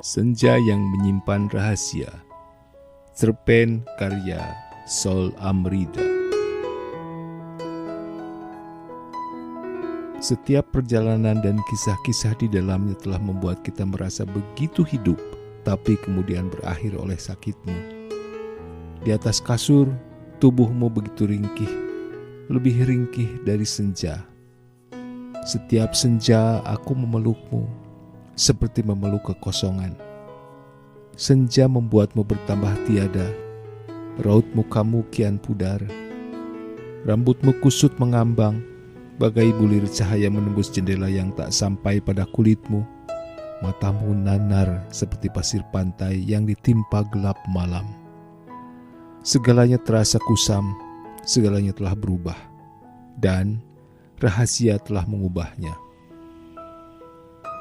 Senja yang menyimpan rahasia. Cerpen karya Sol Amrida. Setiap perjalanan dan kisah-kisah di dalamnya telah membuat kita merasa begitu hidup, tapi kemudian berakhir oleh sakitmu. Di atas kasur, tubuhmu begitu ringkih, lebih ringkih dari senja. Setiap senja aku memelukmu, seperti memeluk kekosongan. Senja membuatmu bertambah tiada, raut mukamu kian pudar. Rambutmu kusut mengambang, bagai bulir cahaya menembus jendela yang tak sampai pada kulitmu. Matamu nanar seperti pasir pantai yang ditimpa gelap malam. Segalanya terasa kusam, segalanya telah berubah, dan rahasia telah mengubahnya.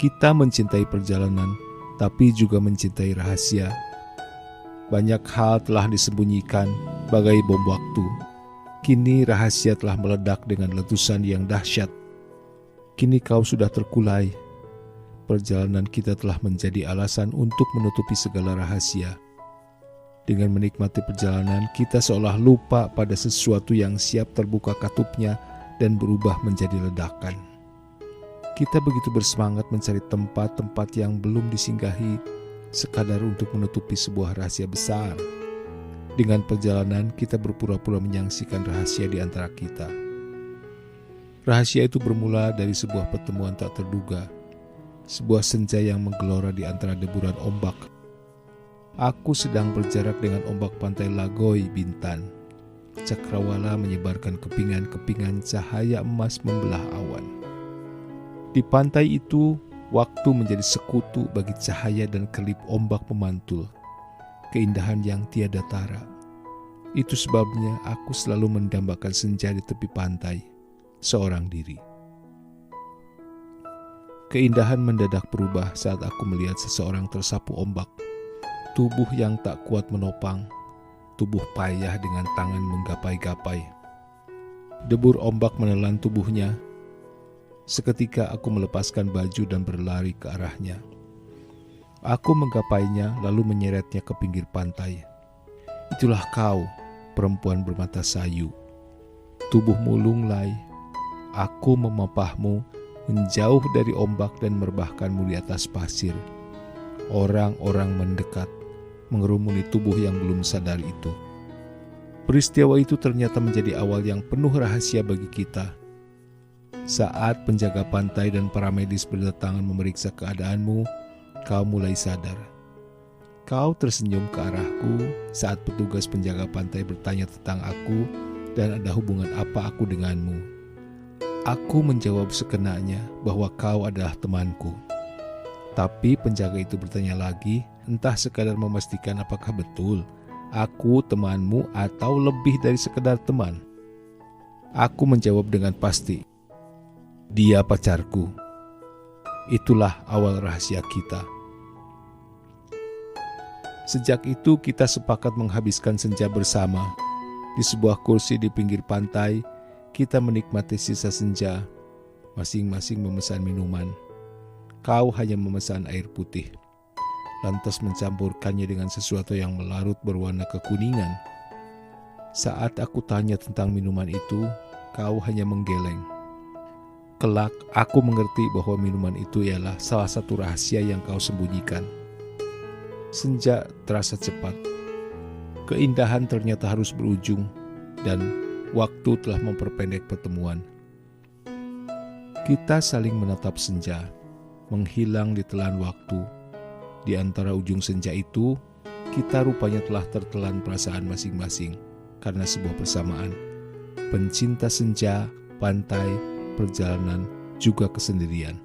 Kita mencintai perjalanan, tapi juga mencintai rahasia. Banyak hal telah disembunyikan bagai bom waktu. Kini rahasia telah meledak dengan letusan yang dahsyat. Kini kau sudah terkulai. Perjalanan kita telah menjadi alasan untuk menutupi segala rahasia. Dengan menikmati perjalanan, kita seolah lupa pada sesuatu yang siap terbuka katupnya dan berubah menjadi ledakan. Kita begitu bersemangat mencari tempat-tempat yang belum disinggahi, sekadar untuk menutupi sebuah rahasia besar. Dengan perjalanan, kita berpura-pura menyaksikan rahasia di antara kita. Rahasia itu bermula dari sebuah pertemuan tak terduga, sebuah senja yang menggelora di antara deburan ombak. Aku sedang berjarak dengan ombak pantai Lagoy, Bintan. Cakrawala menyebarkan kepingan-kepingan cahaya emas membelah awan. Di pantai itu, waktu menjadi sekutu bagi cahaya dan kelip ombak memantul. Keindahan yang tiada tara. Itu sebabnya aku selalu mendambakan senja di tepi pantai, seorang diri. Keindahan mendadak berubah saat aku melihat seseorang tersapu ombak. Tubuh yang tak kuat menopang, tubuh payah dengan tangan menggapai-gapai. Debur ombak menelan tubuhnya. Seketika aku melepaskan baju dan berlari ke arahnya. Aku menggapainya lalu menyeretnya ke pinggir pantai. Itulah kau, perempuan bermata sayu. Tubuhmu lunglai. Aku memapahmu menjauh dari ombak dan merebahkanmu di atas pasir. Orang-orang mendekat, mengerumuni tubuh yang belum sadar itu. Peristiwa itu ternyata menjadi awal yang penuh rahasia bagi kita. Saat penjaga pantai dan para medis berdatangan memeriksa keadaanmu, kau mulai sadar. Kau tersenyum ke arahku saat petugas penjaga pantai bertanya tentang aku dan ada hubungan apa aku denganmu. Aku menjawab sekenanya bahwa kau adalah temanku. Tapi penjaga itu bertanya lagi, entah sekadar memastikan apakah betul aku temanmu atau lebih dari sekedar teman. Aku menjawab dengan pasti, dia pacarku. Itulah awal rahasia kita. Sejak itu kita sepakat menghabiskan senja bersama. Di sebuah kursi di pinggir pantai, kita menikmati sisa senja. Masing-masing memesan minuman. Kau hanya memesan air putih, lantas mencampurkannya dengan sesuatu yang melarut berwarna kekuningan. Saat aku tanya tentang minuman itu, kau hanya menggeleng. Kelak, aku mengerti bahwa minuman itu ialah salah satu rahasia yang kau sembunyikan. Senja terasa cepat. Keindahan ternyata harus berujung, dan waktu telah memperpendek pertemuan. Kita saling menatap senja, menghilang di telan waktu. Di antara ujung senja itu, kita rupanya telah tertelan perasaan masing-masing karena sebuah persamaan. Pencinta senja, pantai, perjalanan, juga kesendirian.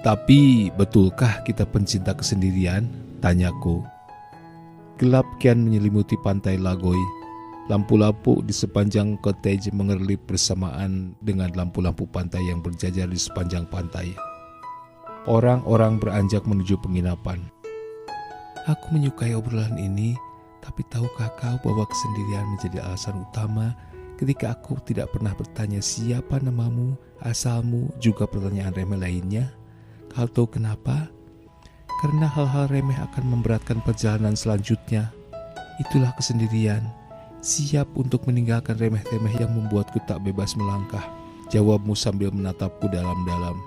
Tapi betulkah kita pencinta kesendirian? Tanyaku. Gelap kian menyelimuti pantai Lagoy. Lampu-lampu di sepanjang cottage mengerlip bersamaan dengan lampu-lampu pantai yang berjajar di sepanjang pantai. Orang-orang beranjak menuju penginapan. Aku menyukai obrolan ini, tapi tahukah kau bahwa kesendirian menjadi alasan utama ketika aku tidak pernah bertanya siapa namamu, asalmu, juga pertanyaan remeh lainnya? Kau tahu kenapa? Karena hal-hal remeh akan memberatkan perjalanan selanjutnya. Itulah kesendirian, siap untuk meninggalkan remeh-temeh yang membuatku tak bebas melangkah. Jawabmu sambil menatapku dalam-dalam.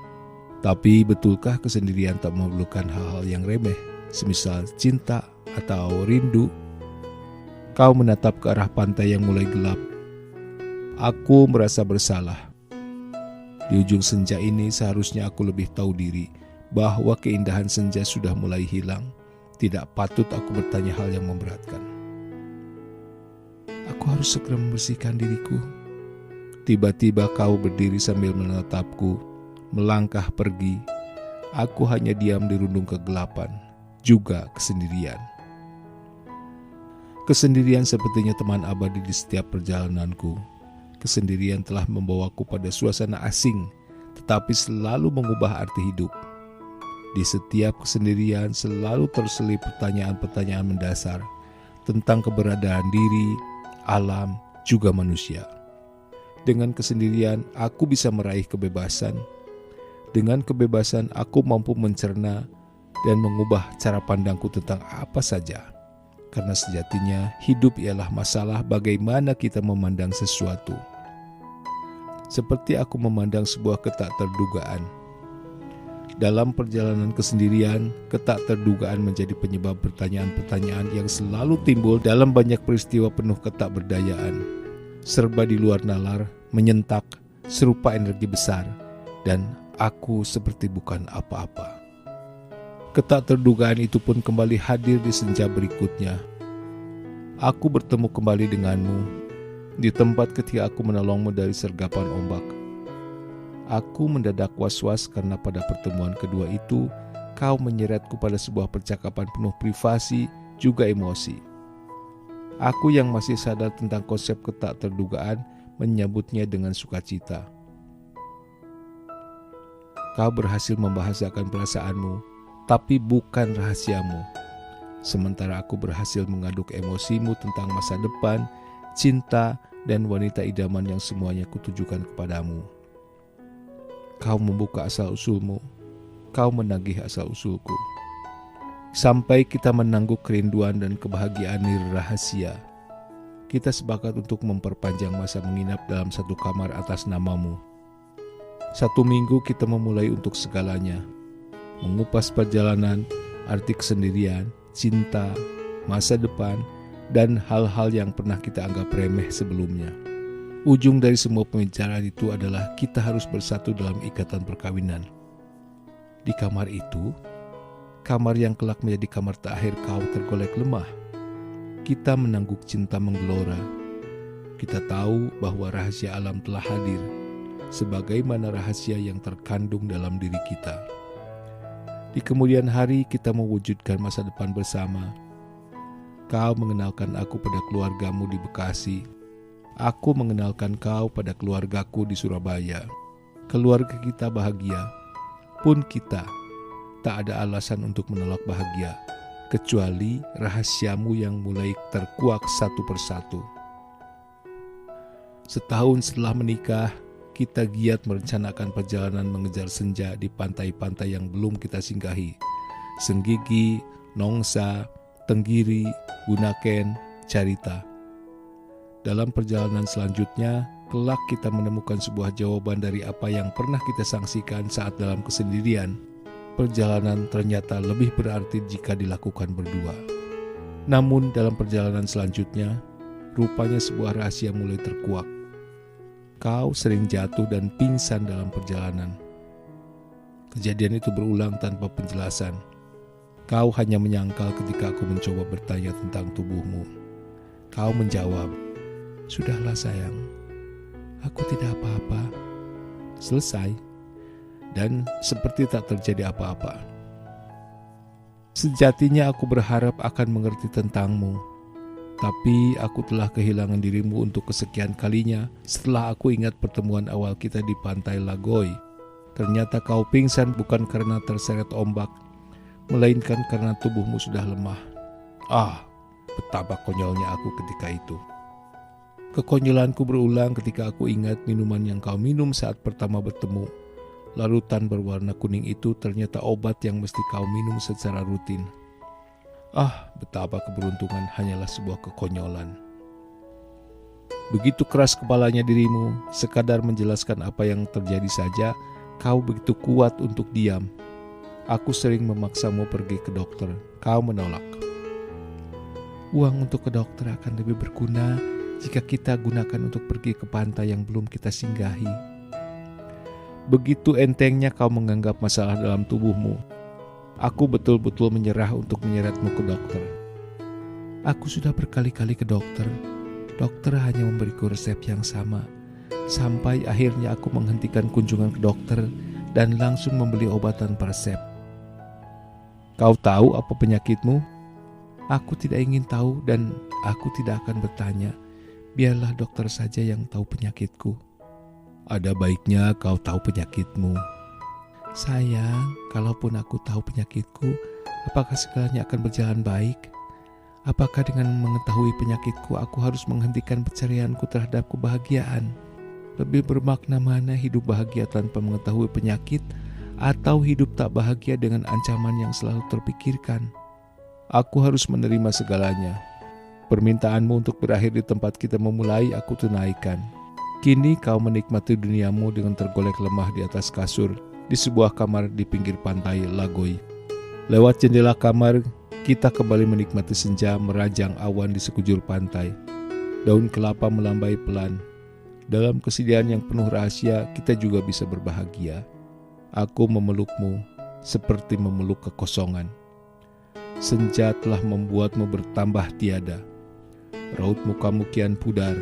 Tapi betulkah kesendirian tak memerlukan hal-hal yang remeh, semisal cinta atau rindu? Kau menatap ke arah pantai yang mulai gelap. Aku merasa bersalah. Di ujung senja ini seharusnya aku lebih tahu diri bahwa keindahan senja sudah mulai hilang. Tidak patut aku bertanya hal yang memberatkan. Aku harus segera membersihkan diriku. Tiba-tiba kau berdiri sambil menatapku, melangkah pergi. Aku hanya diam di rundung kegelapan, juga kesendirian. Kesendirian sepertinya teman abadi di setiap perjalananku. Kesendirian telah membawaku pada suasana asing, tetapi selalu mengubah arti hidup. Di setiap kesendirian selalu terselip pertanyaan-pertanyaan mendasar tentang keberadaan diri, alam, juga manusia. Dengan kesendirian, aku bisa meraih kebebasan. Dengan kebebasan, aku mampu mencerna dan mengubah cara pandangku tentang apa saja. Karena sejatinya, hidup ialah masalah bagaimana kita memandang sesuatu. Seperti aku memandang sebuah ketakterdugaan. Dalam perjalanan kesendirian, ketakterdugaan menjadi penyebab pertanyaan-pertanyaan yang selalu timbul dalam banyak peristiwa penuh ketakberdayaan. Serba di luar nalar, menyentak, serupa energi besar, dan aku seperti bukan apa-apa. Ketakterdugaan itu pun kembali hadir di senja berikutnya. Aku bertemu kembali denganmu di tempat ketika aku menolongmu dari sergapan ombak. Aku mendadak was-was karena pada pertemuan kedua itu kau menyeretku pada sebuah percakapan penuh privasi juga emosi. Aku yang masih sadar tentang konsep ketakterdugaan menyambutnya dengan sukacita. Kau berhasil membahasakan perasaanmu, tapi bukan rahasiamu. Sementara aku berhasil mengaduk emosimu tentang masa depan, cinta, dan wanita idaman yang semuanya kutujukan kepadamu. Kau membuka asal-usulmu, kau menagih asal-usulku. Sampai kita menangguk kerinduan dan kebahagiaan nirih rahasia. Kita sepakat untuk memperpanjang masa menginap dalam satu kamar atas namamu. 1 minggu kita memulai untuk segalanya. Mengupas perjalanan, arti kesendirian, cinta, masa depan, dan hal-hal yang pernah kita anggap remeh sebelumnya. Ujung dari semua pembicaraan itu adalah kita harus bersatu dalam ikatan perkawinan. Di kamar itu, kamar yang kelak menjadi kamar terakhir kau tergolek lemah. Kita menangguk cinta menggelora. Kita tahu bahwa rahasia alam telah hadir, sebagaimana rahasia yang terkandung dalam diri kita. Di kemudian hari kita mewujudkan masa depan bersama. Kau mengenalkan aku pada keluargamu di Bekasi. Aku mengenalkan kau pada keluargaku di Surabaya. Keluarga kita bahagia, pun kita tak ada alasan untuk menolak bahagia, kecuali rahasiamu yang mulai terkuak satu persatu. Setahun setelah menikah, kita giat merencanakan perjalanan mengejar senja di pantai-pantai yang belum kita singgahi. Senggigi, Nongsa, Tenggiri, Bunaken, Carita. Dalam perjalanan selanjutnya, kelak kita menemukan sebuah jawaban dari apa yang pernah kita sangsikan saat dalam kesendirian. Perjalanan ternyata lebih berarti jika dilakukan berdua. Namun dalam perjalanan selanjutnya, rupanya sebuah rahasia mulai terkuak. Kau sering jatuh dan pingsan dalam perjalanan. Kejadian itu berulang tanpa penjelasan. Kau hanya menyangkal ketika aku mencoba bertanya tentang tubuhmu. Kau menjawab, "Sudahlah sayang, aku tidak apa-apa." Selesai. Dan seperti tak terjadi apa-apa. Sejatinya aku berharap akan mengerti tentangmu, tapi aku telah kehilangan dirimu untuk kesekian kalinya setelah aku ingat pertemuan awal kita di pantai Lagoy. Ternyata kau pingsan bukan karena terseret ombak, melainkan karena tubuhmu sudah lemah. Betapa konyolnya aku ketika itu. Kekonyolanku berulang ketika aku ingat minuman yang kau minum saat pertama bertemu. Larutan berwarna kuning itu ternyata obat yang mesti kau minum secara rutin. Ah, betapa keberuntungan hanyalah sebuah kekonyolan. Begitu keras kepalanya dirimu, sekadar menjelaskan apa yang terjadi saja, kau begitu kuat untuk diam. Aku sering memaksamu pergi ke dokter, kau menolak. Uang untuk ke dokter akan lebih berguna jika kita gunakan untuk pergi ke pantai yang belum kita singgahi. Begitu entengnya kau menganggap masalah dalam tubuhmu. Aku betul-betul menyerah untuk menyeretmu ke dokter. Aku sudah berkali-kali ke dokter. Dokter hanya memberiku resep yang sama. Sampai akhirnya aku menghentikan kunjungan ke dokter dan langsung membeli obat tanpa resep. Kau tahu apa penyakitmu? Aku tidak ingin tahu dan aku tidak akan bertanya. Biarlah dokter saja yang tahu penyakitku. Ada baiknya kau tahu penyakitmu. Sayang, kalaupun aku tahu penyakitku, apakah segalanya akan berjalan baik? Apakah dengan mengetahui penyakitku aku harus menghentikan pencarianku terhadap kebahagiaan? Lebih bermakna mana hidup bahagia tanpa mengetahui penyakit atau hidup tak bahagia dengan ancaman yang selalu terpikirkan? Aku harus menerima segalanya. Permintaanmu untuk berakhir di tempat kita memulai aku tunaikan. Kini kau menikmati duniamu dengan tergolek lemah di atas kasur di sebuah kamar di pinggir pantai Lagoi. Lewat jendela kamar, kita kembali menikmati senja merajang awan di sekujur pantai. Daun kelapa melambai pelan. Dalam kesedihan yang penuh rahasia, kita juga bisa berbahagia. Aku memelukmu seperti memeluk kekosongan. Senja telah membuatmu bertambah tiada. Raut mukamu kian pudar.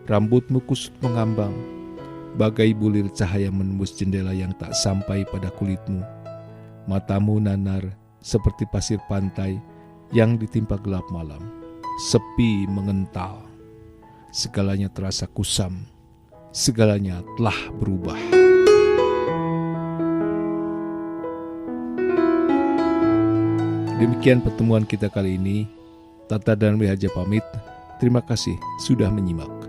Rambutmu kusut mengambang, bagai bulir cahaya menembus jendela yang tak sampai pada kulitmu. Matamu nanar seperti pasir pantai yang ditimpa gelap malam. Sepi mengental. Segalanya terasa kusam. Segalanya telah berubah. Demikian pertemuan kita kali ini. Tata dan Wihaja pamit. Terima kasih sudah menyimak.